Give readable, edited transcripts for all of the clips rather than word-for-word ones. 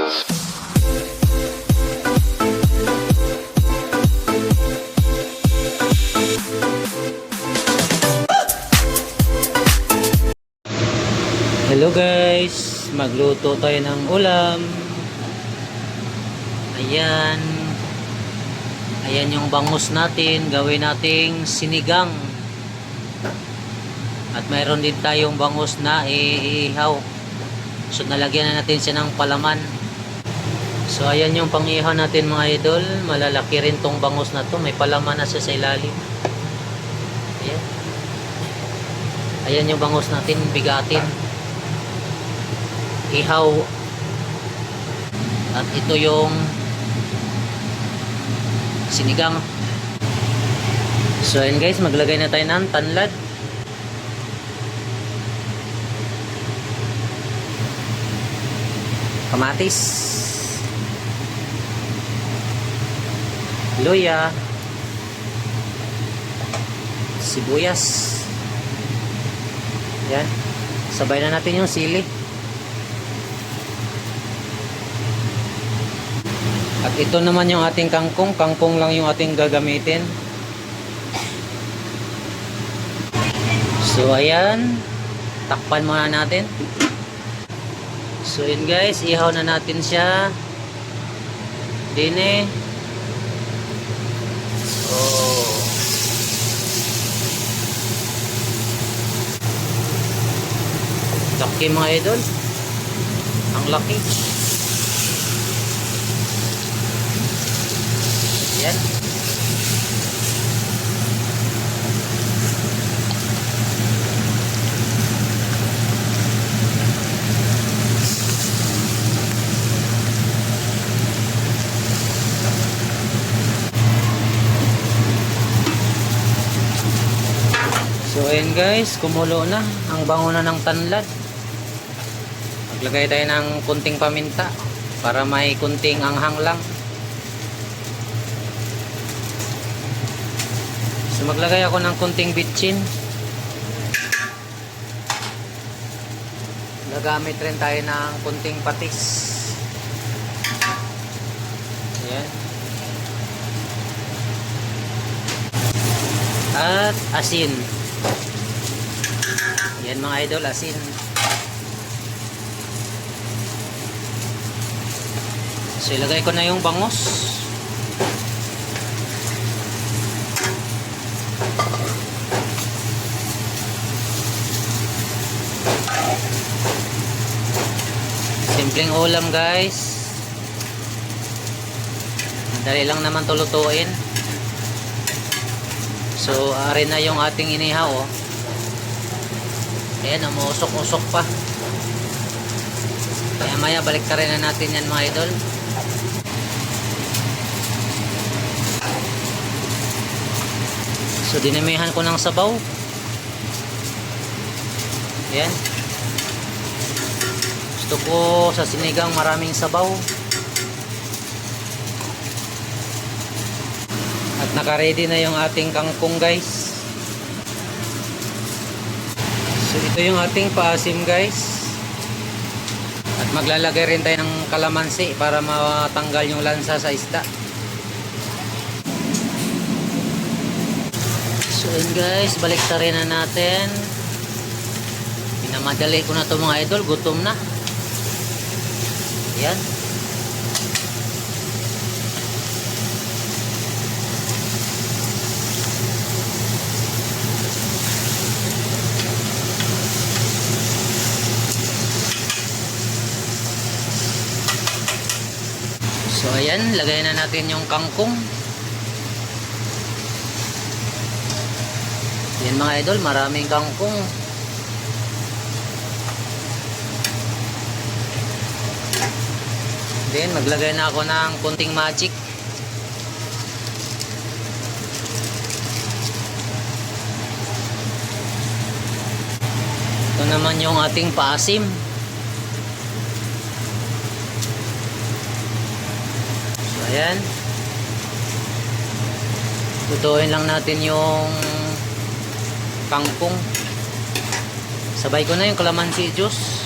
Hello guys, magluto tayo ng ulam. Ayan. Ayan yung bangus natin, gawin nating sinigang. At mayroon din tayong bangus na iihaw. So nalagyan na natin siya ng palaman. So ayan yung pang-ihaw natin mga idol. Malalaki rin tong bangus na to, may palaman na siya sa ilalim. Ayan. Ayan yung bangus natin, bigatin. Ihaw. At ito yung sinigang. So ayan guys, maglagay na tayo ng tanlad. Kamatis, luya, sibuyas. Yan. Sabay na natin yung sili. At ito naman yung ating kangkong. Kangkong lang yung ating gagamitin. So ayan, takpan muna natin. So yun guys, ihaw na natin siya. Dine. Oh. Laki mga idol. Ang laki. Yan. So ayan guys, kumulo na ang bango na ng tanlad. Maglagay tayo ng kunting paminta para may kunting anghang lang. So maglagay ako ng kunting bitchin. Gagamit rin tayo ng kunting patis. Ayan. At asin. Yan mga idol, asin. So ilagay ko na yung bangus. Simpleng ulam guys. Madali lang naman tulutuin. So ari na yung ating inihaw oh. Ayan, umusok-usok pa. Kaya maya balik ka rin na natin yan mga idol. So dinamihan ko ng sabaw. Ayan. Gusto ko sa sinigang maraming sabaw. At naka-ready na yung ating kangkong guys. So ito yung ating paasim guys. At maglalagay rin tayo ng kalamansi para matanggal yung lansa sa isda. So yun guys, balik rin na natin. Pinamadali ko na to mga idol, gutom na. Yan. So ayan, lagay na natin yung kangkong. Yan mga idol, maraming kangkong. Then maglagay na ako ng kunting magic. Ito naman yung ating paasim. So ayan. Lutuin lang natin yung kangkong. Sabay ko na yung calamansi juice.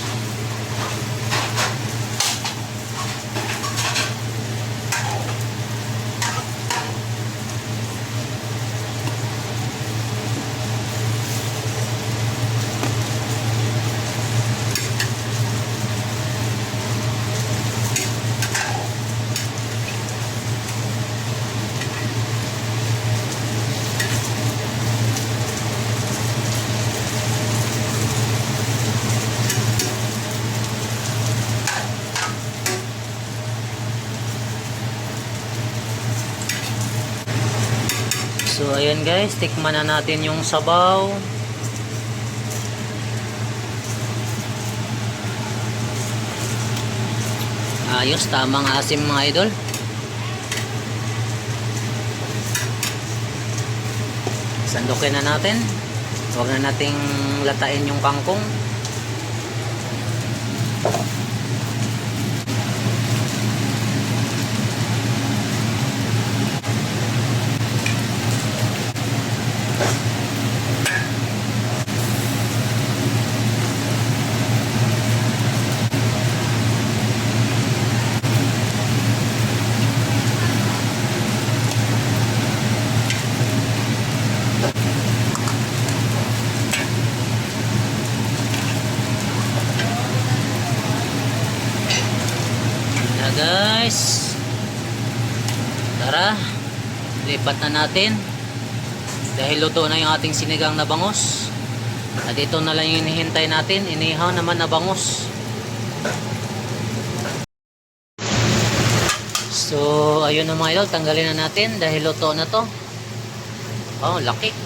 So ayan guys, tikman na natin yung sabaw. Ayos, tamang asim mga idol. Sandukin na natin. Huwag na nating latain yung kangkong. Guys, tara, lipat na natin dahil luto na yung ating sinigang na bangus at ito na lang yung hinihintay natin, inihaw naman na bangus. So ayun na mga idol, tanggalin na natin dahil luto na to. Oh, laki.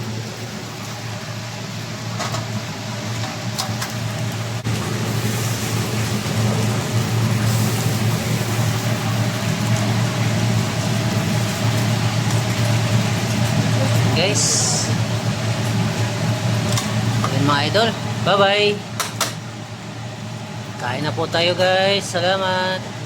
Guys, ayun mga idol, bye bye. Kain na po tayo guys, salamat.